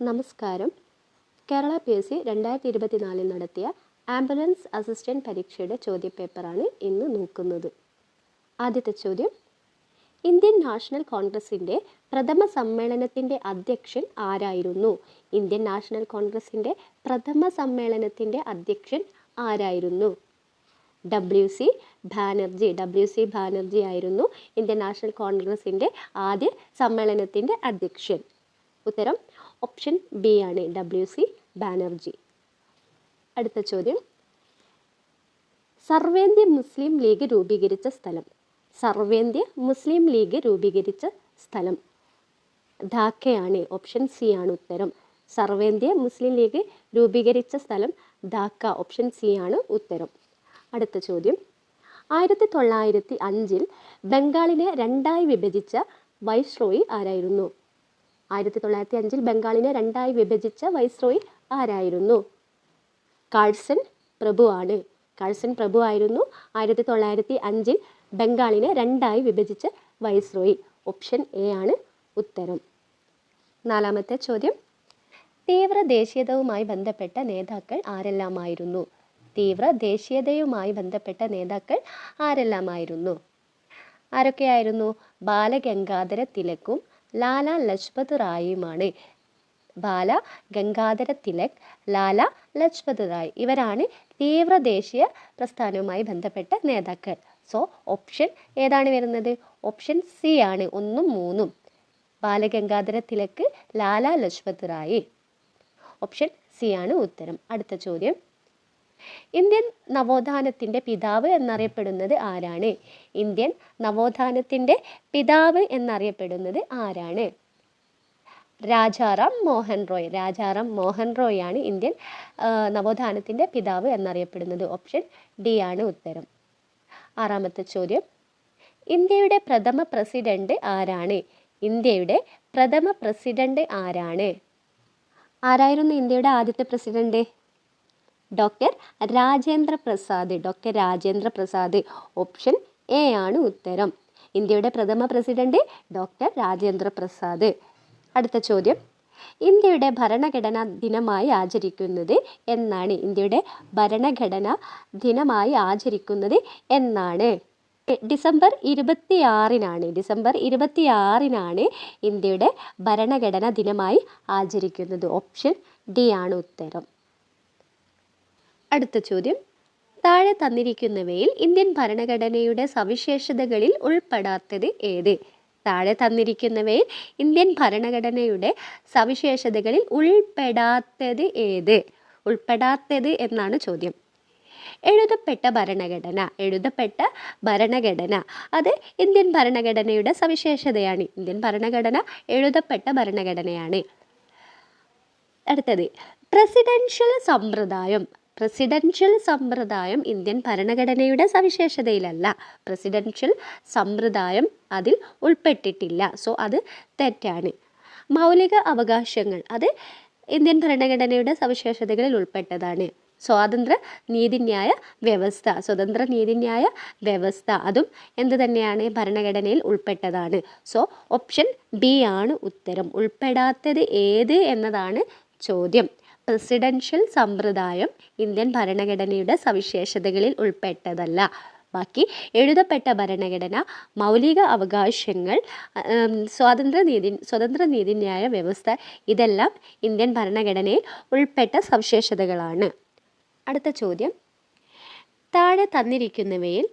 നമസ്കാരം. കേരള PSC 2024 നടത്തിയ ambulance assistant പരീക്ഷയുടെ ചോദ്യപേപ്പറാണ് ഇന്ന് നോക്കുന്നത്. ആദ്യത്തെ ചോദ്യം, ഇന്ത്യൻ നാഷണൽ കോൺഗ്രസിൻ്റെ പ്രഥമ സമ്മേളനത്തിൻ്റെ അധ്യക്ഷൻ ആരായിരുന്നു? ഇന്ത്യൻ നാഷണൽ കോൺഗ്രസിൻ്റെ പ്രഥമ സമ്മേളനത്തിൻ്റെ അധ്യക്ഷൻ ആരായിരുന്നു? WC ബാനർജി ആയിരുന്നു ഇന്ത്യൻ നാഷണൽ കോൺഗ്രസിൻ്റെ ആദ്യ സമ്മേളനത്തിൻ്റെ അധ്യക്ഷൻ. ഉത്തരം ഓപ്ഷൻ ബി ആണ്, WC ബാനർജി. അടുത്ത ചോദ്യം, സർവേന്ത്യ മുസ്ലിം ലീഗ് രൂപീകരിച്ച സ്ഥലം. സർവേന്ത്യ മുസ്ലിം ലീഗ് രൂപീകരിച്ച സ്ഥലം ധാക്കയാണ്. ഓപ്ഷൻ സി ആണ് ഉത്തരം. സർവേന്ത്യ മുസ്ലിം ലീഗ് രൂപീകരിച്ച സ്ഥലം ധാക്ക. ഓപ്ഷൻ സി ആണ് ഉത്തരം. അടുത്ത ചോദ്യം, 1905 ബംഗാളിനെ രണ്ടായി വിഭജിച്ച വൈസ്രോയി ആരായിരുന്നു? 1905 ബംഗാളിനെ രണ്ടായി വിഭജിച്ച വൈസ്രോയി ആരായിരുന്നു? കാഴ്സൺ പ്രഭു ആണ്. കാഴ്സൺ പ്രഭു ആയിരുന്നു 1905 ബംഗാളിനെ രണ്ടായി വിഭജിച്ച വൈസ്രോയി. ഓപ്ഷൻ എ ആണ് ഉത്തരം. നാലാമത്തെ ചോദ്യം, തീവ്ര ദേശീയതയുമായി ബന്ധപ്പെട്ട നേതാക്കൾ ആരെല്ലാമായിരുന്നു? തീവ്ര ദേശീയതയുമായി ബന്ധപ്പെട്ട നേതാക്കൾ ആരെല്ലാമായിരുന്നു? ആരൊക്കെയായിരുന്നു? ബാലഗംഗാധര തിലകും ലാല ലജ്പത് റായിയുമാണ്. ബാല ഗംഗാധര തിലക്, ലാല ലജ്പത് റായ് ഇവരാണ് തീവ്ര ദേശീയ പ്രസ്ഥാനവുമായി ബന്ധപ്പെട്ട നേതാക്കൾ. സോ ഓപ്ഷൻ ഏതാണ് വരുന്നത്? ഓപ്ഷൻ സി ആണ്, 1ഉം 3ഉം. ബാലഗംഗാധര തിലക്, ലാല ലജ്പത് റായ്. ഓപ്ഷൻ സി ആണ് ഉത്തരം. അടുത്ത ചോദ്യം, ഇന്ത്യൻ നവോത്ഥാനത്തിൻ്റെ പിതാവ് എന്നറിയപ്പെടുന്നത് ആരാണ്? ഇന്ത്യൻ നവോത്ഥാനത്തിൻ്റെ പിതാവ് എന്നറിയപ്പെടുന്നത് ആരാണ്? രാജാറാം മോഹൻ റോയ്. രാജാറാം മോഹൻ റോയ് ആണ് ഇന്ത്യൻ നവോത്ഥാനത്തിൻ്റെ പിതാവ് എന്നറിയപ്പെടുന്നത്. ഓപ്ഷൻ ഡി ആണ് ഉത്തരം. ആറാമത്തെ ചോദ്യം, ഇന്ത്യയുടെ പ്രഥമ പ്രസിഡന്റ് ആരാണ്? ഇന്ത്യയുടെ പ്രഥമ പ്രസിഡന്റ് ആരാണ്? ആരായിരുന്നു ഇന്ത്യയുടെ ആദ്യത്തെ president? Doctor Rajendra Prasad. Doctor Rajendra Prasad. Option A ആണ് ഉത്തരം. ഇന്ത്യയുടെ പ്രഥമ പ്രസിഡന്റ് ഡോക്ടർ രാജേന്ദ്ര പ്രസാദ്. അടുത്ത ചോദ്യം, ഇന്ത്യയുടെ ഭരണഘടനാ ദിനമായി ആചരിക്കുന്നത് എന്നാണ്? ഇന്ത്യയുടെ ഭരണഘടനാ ദിനമായി ആചരിക്കുന്നത് എന്നാണ്? ഡിസംബർ 26-നാണ്. ഡിസംബർ 26-നാണ് ഇന്ത്യയുടെ ഭരണഘടനാ ദിനമായി ആചരിക്കുന്നത്. ഓപ്ഷൻ ഡി ആണ് ഉത്തരം. അടുത്ത ചോദ്യം, താഴെ തന്നിരിക്കുന്നവയിൽ ഇന്ത്യൻ ഭരണഘടനയുടെ സവിശേഷതകളിൽ ഉൾപ്പെടാത്തത് ഏത്? താഴെ തന്നിരിക്കുന്നവയിൽ ഇന്ത്യൻ ഭരണഘടനയുടെ സവിശേഷതകളിൽ ഉൾപ്പെടാത്തത് ഏത്? ഉൾപ്പെടാത്തത് എന്നാണ് ചോദ്യം. എഴുതപ്പെട്ട ഭരണഘടന. എഴുതപ്പെട്ട ഭരണഘടന അത് ഇന്ത്യൻ ഭരണഘടനയുടെ സവിശേഷതയാണ്. ഇന്ത്യൻ ഭരണഘടന എഴുതപ്പെട്ട ഭരണഘടനയാണ്. അടുത്തത്, പ്രസിഡൻഷ്യൽ സമ്പ്രദായം. പ്രസിഡൻഷ്യൽ സമ്പ്രദായം ഇന്ത്യൻ ഭരണഘടനയുടെ സവിശേഷതയിലല്ല. പ്രസിഡൻഷ്യൽ സമ്പ്രദായം അതിൽ ഉൾപ്പെട്ടിട്ടില്ല. സോ അത് തെറ്റാണ്. മൗലിക അവകാശങ്ങൾ അത് ഇന്ത്യൻ ഭരണഘടനയുടെ സവിശേഷതകളിൽ ഉൾപ്പെട്ടതാണ്. സ്വതന്ത്ര നീതിന്യായ വ്യവസ്ഥ. സ്വതന്ത്ര നീതിന്യായ വ്യവസ്ഥ അതും എന്ത് തന്നെയാണ്? ഭരണഘടനയിൽ ഉൾപ്പെട്ടതാണ്. സോ ഓപ്ഷൻ ബി ആണ് ഉത്തരം. ഉൾപ്പെടാത്തത് ഏത് എന്നതാണ് ചോദ്യം. പ്രസിഡൻഷ്യൽ സമ്പ്രദായം ഇന്ത്യൻ ഭരണഘടനയുടെ സവിശേഷതകളിൽ ഉൾപ്പെട്ടതല്ല. ബാക്കി എഴുതപ്പെട്ട ഭരണഘടന, മൗലിക അവകാശങ്ങൾ, സ്വതന്ത്ര നീതിന്യായ വ്യവസ്ഥ ഇതെല്ലാം ഇന്ത്യൻ ഭരണഘടനയിൽ ഉൾപ്പെട്ട സവിശേഷതകളാണ്. അടുത്ത ചോദ്യം, താഴെ തന്നിരിക്കുന്നവയിൽ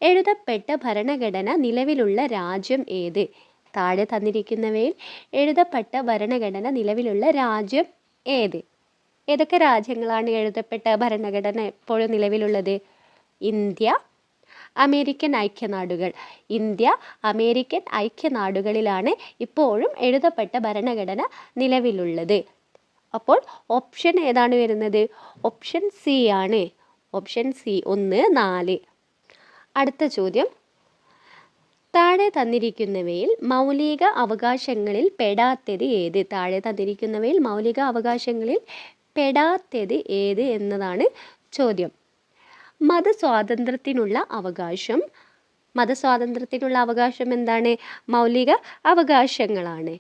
എഴുതപ്പെട്ട ഭരണഘടന നിലവിലുള്ള രാജ്യം ഏത്? താഴെ തന്നിരിക്കുന്നവയിൽ എഴുതപ്പെട്ട ഭരണഘടന നിലവിലുള്ള രാജ്യം ഏത്? ഏതൊക്കെ രാജ്യങ്ങളാണ് എഴുതപ്പെട്ട ഭരണഘടന എപ്പോഴും നിലവിലുള്ളത്? ഇന്ത്യ, അമേരിക്കൻ ഐക്യനാടുകൾ. ഇന്ത്യ, അമേരിക്കൻ ഐക്യനാടുകളിലാണ് ഇപ്പോഴും എഴുതപ്പെട്ട ഭരണഘടന നിലവിലുള്ളത്. അപ്പോൾ ഓപ്ഷൻ ഏതാണ് വരുന്നത്? ഓപ്ഷൻ സി ആണ്. Option C 1, 4. അടുത്ത ചോദ്യം, താഴെ തന്നിരിക്കുന്നവയിൽ മൗലിക അവകാശങ്ങളിൽ പെടാത്തത് ഏത്? താഴെ തന്നിരിക്കുന്നവയിൽ മൗലിക അവകാശങ്ങളിൽ പെടാത്തത് ഏത് എന്നതാണ് ചോദ്യം. മതസ്വാതന്ത്ര്യത്തിനുള്ള അവകാശം. മതസ്വാതന്ത്ര്യത്തിനുള്ള അവകാശം എന്താണ്? മൗലിക അവകാശങ്ങളാണ്.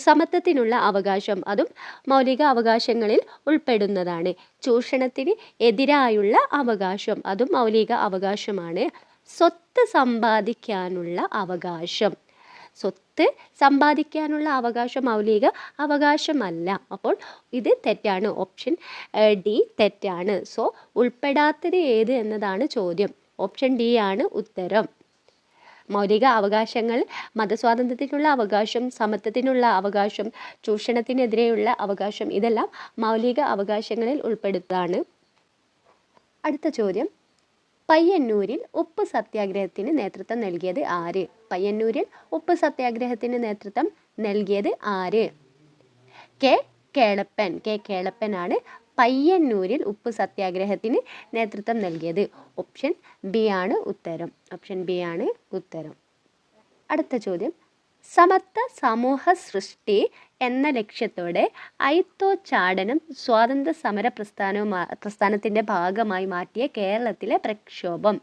സമത്വത്തിനുള്ള അവകാശം, അതും മൗലിക അവകാശങ്ങളിൽ ഉൾപ്പെടുന്നതാണ്. ചൂഷണത്തിന് എതിരായുള്ള അവകാശം, അതും മൗലിക അവകാശമാണ്. സ്വത്ത് സമ്പാദിക്കാനുള്ള അവകാശം, സ്വത്ത് സമ്പാദിക്കാനുള്ള അവകാശം മൗലിക അവകാശമല്ല. അപ്പോൾ ഇത് തെറ്റാണ്. ഓപ്ഷൻ ഡി തെറ്റാണ്. സോ ഉൾപ്പെടാത്തത് ഏത് എന്നതാണ് ചോദ്യം. ഓപ്ഷൻ ഡി ആണ് ഉത്തരം. മൗലിക അവകാശങ്ങൾ മതസ്വാതന്ത്ര്യത്തിനുള്ള അവകാശം, സമത്വത്തിനുള്ള അവകാശം, ചൂഷണത്തിനെതിരെയുള്ള അവകാശം, ഇതെല്ലാം മൗലിക അവകാശങ്ങളിൽ ഉൾപ്പെടുന്നതാണ്. അടുത്ത ചോദ്യം, പയ്യന്നൂരിൽ ഉപ്പ് സത്യാഗ്രഹത്തിന് നേതൃത്വം നൽകിയത് ആര്? പയ്യന്നൂരിൽ ഉപ്പ് സത്യാഗ്രഹത്തിന് നേതൃത്വം നൽകിയത് ആര്? കെ കേളപ്പൻ. കെ കേളപ്പനാണ് പയ്യന്നൂരിൽ ഉപ്പ് സത്യാഗ്രഹത്തിന് നേതൃത്വം നൽകിയത്. ഓപ്ഷൻ ബി ആണ് ഉത്തരം. ഓപ്ഷൻ ബി ആണ് ഉത്തരം. അടുത്ത ചോദ്യം, സമത്വ സമൂഹ സൃഷ്ടി എന്ന ലക്ഷ്യത്തോടെ അയിത്തോച്ചാടനം സ്വാതന്ത്ര്യ സമര പ്രസ്ഥാനത്തിൻ്റെ ഭാഗമായി മാറ്റിയ കേരളത്തിലെ പ്രക്ഷോഭം.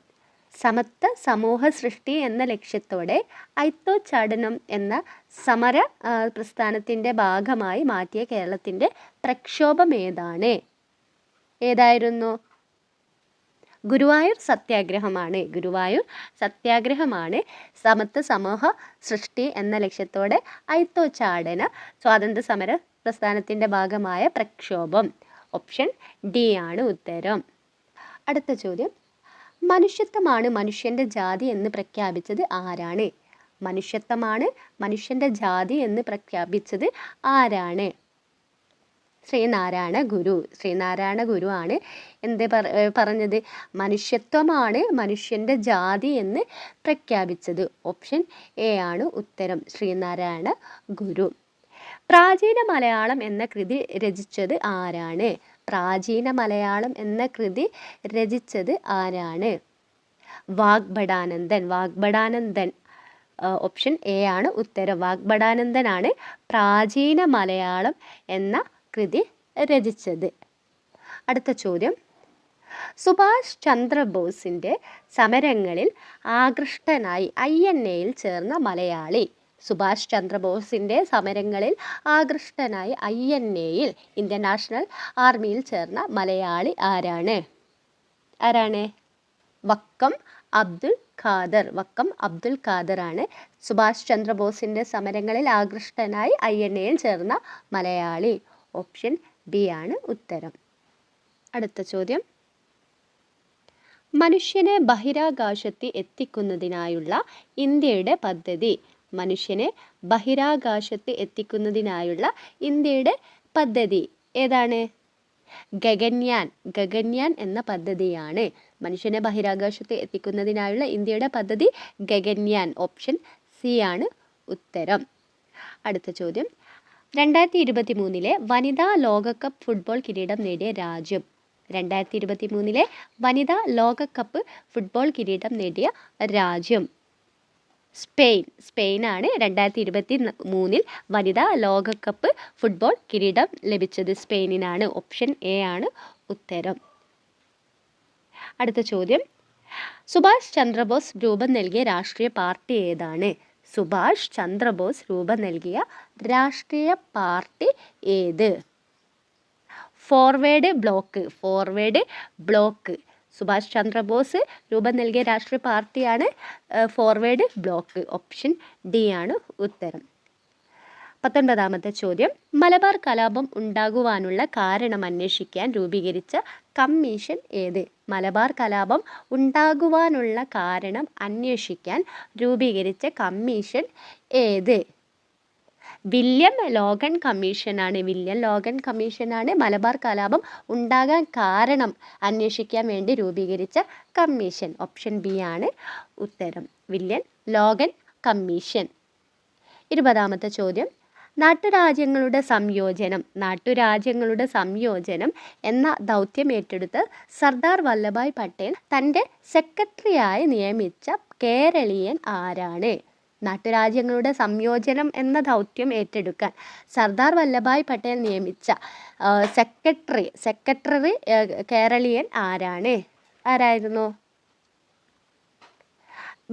സമത്വ സമൂഹ സൃഷ്ടി എന്ന ലക്ഷ്യത്തോടെ അയിത്തോച്ചാടനം എന്ന സമര പ്രസ്ഥാനത്തിൻ്റെ ഭാഗമായി മാറ്റിയ കേരളത്തിൻ്റെ പ്രക്ഷോഭം ഏതാണ്? ഏതായിരുന്നു? ഗുരുവായൂർ സത്യാഗ്രഹമാണ്. ഗുരുവായൂർ സത്യാഗ്രഹമാണ് സമത്വ സമൂഹ സൃഷ്ടി എന്ന ലക്ഷ്യത്തോടെ അയിത്തോച്ചാടന സ്വാതന്ത്ര്യ സമര പ്രസ്ഥാനത്തിൻ്റെ ഭാഗമായ പ്രക്ഷോഭം. ഓപ്ഷൻ ഡി ആണ് ഉത്തരം. അടുത്ത ചോദ്യം, മനുഷ്യത്വമാണ് മനുഷ്യൻ്റെ ജാതി എന്ന് പ്രഖ്യാപിച്ചത് ആരാണ്? മനുഷ്യത്വമാണ് മനുഷ്യൻ്റെ ജാതി എന്ന് പ്രഖ്യാപിച്ചത് ആരാണ്? ശ്രീനാരായണ ഗുരു. ശ്രീനാരായണ ഗുരു ആണ് എന്ത് പറഞ്ഞത്? മനുഷ്യത്വമാണ് മനുഷ്യൻ്റെ ജാതി എന്ന് പ്രഖ്യാപിച്ചത്. ഓപ്ഷൻ എ ആണ് ഉത്തരം. ശ്രീനാരായണ ഗുരു. പ്രാചീന മലയാളം എന്ന കൃതി രചിച്ചത് ആരാണ്? പ്രാചീന മലയാളം എന്ന കൃതി രചിച്ചത് ആരാണ്? വാഗ്ഭടാനന്ദൻ. വാഗ്ഭടാനന്ദൻ. ഓപ്ഷൻ എ ആണ് ഉത്തരം. വാഗ്ഭടാനന്ദനാണ് പ്രാചീന മലയാളം എന്ന കൃതി രചിച്ചത്. അടുത്ത ചോദ്യം, സുഭാഷ് ചന്ദ്രബോസിൻ്റെ സമരങ്ങളിൽ ആകൃഷ്ടനായി INA-യിൽ ചേർന്ന മലയാളി. സുഭാഷ് ചന്ദ്രബോസിൻ്റെ സമരങ്ങളിൽ ആകൃഷ്ടനായി INA-യിൽ ഇന്ത്യൻ നാഷണൽ ആർമിയിൽ ചേർന്ന മലയാളി ആരാണ്? ആരാണ്? വക്കം അബ്ദുൽ ഖാദർ. വക്കം അബ്ദുൽ ഖാദർ ആണ് സുഭാഷ് ചന്ദ്രബോസിൻ്റെ സമരങ്ങളിൽ ആകൃഷ്ടനായി INA-യിൽ ചേർന്ന മലയാളി. ഓപ്ഷൻ ബി ആണ് ഉത്തരം. അടുത്ത ചോദ്യം, മനുഷ്യനെ ബഹിരാകാശത്ത് എത്തിക്കുന്നതിനായുള്ള ഇന്ത്യയുടെ പദ്ധതി. മനുഷ്യനെ ബഹിരാകാശത്ത് എത്തിക്കുന്നതിനായുള്ള ഇന്ത്യയുടെ പദ്ധതി ഏതാണ്? ഗഗൻയാൻ. ഗഗൻയാൻ എന്ന പദ്ധതിയാണ്. മനുഷ്യനെ ബഹിരാകാശത്ത് എത്തിക്കുന്നതിനായുള്ള ഇന്ത്യയുടെ പദ്ധതി ഗഗൻയാൻ. ഓപ്ഷൻ സി ആണ് ഉത്തരം. അടുത്ത ചോദ്യം, 2023 വനിതാ ലോകകപ്പ് ഫുട്ബോൾ കിരീടം നേടിയ രാജ്യം. 2023 വനിതാ ലോകകപ്പ് ഫുട്ബോൾ കിരീടം നേടിയ രാജ്യം സ്പെയിൻ. സ്പെയിനാണ് 2023 വനിതാ ലോകകപ്പ് ഫുട്ബോൾ കിരീടം ലഭിച്ചത്. സ്പെയിനിനാണ്. ഓപ്ഷൻ എ ആണ് ഉത്തരം. അടുത്ത ചോദ്യം, സുഭാഷ് ചന്ദ്രബോസ് രൂപം നൽകിയ രാഷ്ട്രീയ പാർട്ടി ഏതാണ്? സുഭാഷ് ചന്ദ്രബോസ് രൂപം നൽകിയ രാഷ്ട്രീയ പാർട്ടി ഏത്? Forward block. Forward block. Subhash Chandrabose രൂപം നൽകിയ രാഷ്ട്രീയ പാർട്ടിയാണ് ഫോർവേഡ് ബ്ലോക്ക്. ഓപ്ഷൻ ഡി ആണ് ഉത്തരം. 19ാമത്തെ ചോദ്യം, മലബാർ കലാപം ഉണ്ടാകുവാനുള്ള കാരണം അന്വേഷിക്കാൻ രൂപീകരിച്ച കമ്മീഷൻ ഏത്? മലബാർ കലാപം ഉണ്ടാകുവാനുള്ള കാരണം അന്വേഷിക്കാൻ രൂപീകരിച്ച കമ്മീഷൻ ഏത്? വില്യം ലോഗൻ കമ്മീഷനാണ്. വില്യം ലോഗൻ കമ്മീഷനാണ് മലബാർ കലാപം ഉണ്ടാകാൻ കാരണം അന്വേഷിക്കാൻ വേണ്ടി രൂപീകരിച്ച കമ്മീഷൻ. ഓപ്ഷൻ ബി ആണ് ഉത്തരം. William Logan commission. 20ാമത്തെ ചോദ്യം, നാട്ടുരാജ്യങ്ങളുടെ സംയോജനം. നാട്ടുരാജ്യങ്ങളുടെ സംയോജനം എന്ന ദൗത്യം ഏറ്റെടുത്ത് സർദാർ വല്ലഭായ് പട്ടേൽ തൻ്റെ സെക്രട്ടറിയായി നിയമിച്ച കേരളീയൻ ആരാണ്? നാട്ടുരാജ്യങ്ങളുടെ സംയോജനം എന്ന ദൗത്യം ഏറ്റെടുക്കാൻ സർദാർ വല്ലഭായ് പട്ടേൽ നിയമിച്ച സെക്രട്ടറി കേരളീയൻ ആരാണ്? ആരായിരുന്നു?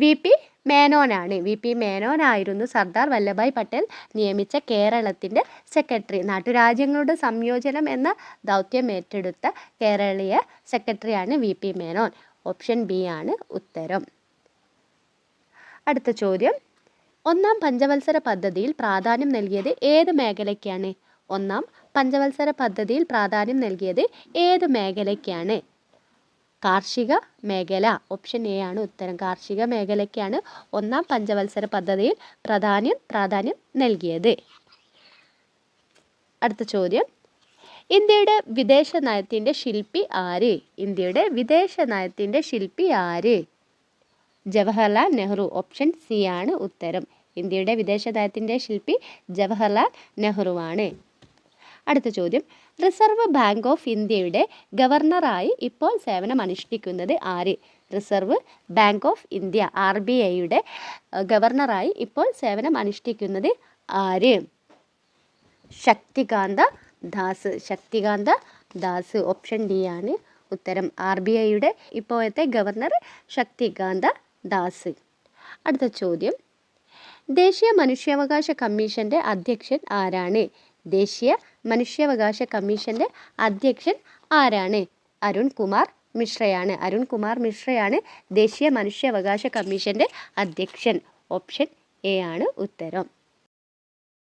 VP മേനോനാണ്. വി പി മേനോനായിരുന്നു സർദാർ വല്ലഭായ് പട്ടേൽ നിയമിച്ച കേരളത്തിൻ്റെ സെക്രട്ടറി. നാട്ടുരാജ്യങ്ങളുടെ സംയോജനം എന്ന ദൗത്യം ഏറ്റെടുത്ത കേരളീയ സെക്രട്ടറിയാണ് വി പി മേനോൻ. ഓപ്ഷൻ ബി ആണ് ഉത്തരം. അടുത്ത ചോദ്യം, ഒന്നാം പഞ്ചവത്സര പദ്ധതിയിൽ പ്രാധാന്യം നൽകിയത് ഏത് മേഖലയ്ക്കാണ്? ഒന്നാം പഞ്ചവത്സര പദ്ധതിയിൽ പ്രാധാന്യം നൽകിയത് ഏത് മേഖലയ്ക്കാണ്? കാർഷിക മേഖല. ഓപ്ഷൻ എ ആണ് ഉത്തരം. കാർഷിക മേഖലയ്ക്കാണ് ഒന്നാം പഞ്ചവത്സര പദ്ധതിയിൽ പ്രാധാന്യം നൽകിയത്. അടുത്ത ചോദ്യം, ഇന്ത്യയുടെ വിദേശ നയത്തിൻ്റെ ശില്പി ആര്? ഇന്ത്യയുടെ വിദേശ നയത്തിൻ്റെ ശില്പി ആര്? ജവഹർലാൽ നെഹ്റു. ഓപ്ഷൻ സി ആണ് ഉത്തരം. ഇന്ത്യയുടെ വിദേശ നയത്തിൻ്റെ ശില്പി ജവഹർലാൽ നെഹ്റുവാണ്. അടുത്ത ചോദ്യം, റിസർവ് ബാങ്ക് ഓഫ് ഇന്ത്യയുടെ ഗവർണറായി ഇപ്പോൾ സേവനമനുഷ്ഠിക്കുന്നത് ആര്? റിസർവ് ബാങ്ക് ഓഫ് ഇന്ത്യ RBIയുടെ ഗവർണറായി ഇപ്പോൾ സേവനമനുഷ്ഠിക്കുന്നത് ആര്? ശക്തികാന്ത ദാസ്. ശക്തികാന്ത ദാസ്. ഓപ്ഷൻ ഡി ആണ് ഉത്തരം. RBIയുടെ ഇപ്പോഴത്തെ ഗവർണർ ശക്തികാന്ത ദാസ്. അടുത്ത ചോദ്യം, ദേശീയ മനുഷ്യാവകാശ കമ്മീഷൻ്റെ അധ്യക്ഷൻ ആരാണ്? ദേശീയ മനുഷ്യാവകാശ കമ്മീഷൻ്റെ അധ്യക്ഷൻ ആരാണ്? അരുൺ കുമാർ മിശ്രയാണ്. അരുൺ കുമാർ മിശ്രയാണ് ദേശീയ മനുഷ്യാവകാശ കമ്മീഷൻ്റെ അധ്യക്ഷൻ. ഓപ്ഷൻ എ ആണ് ഉത്തരം.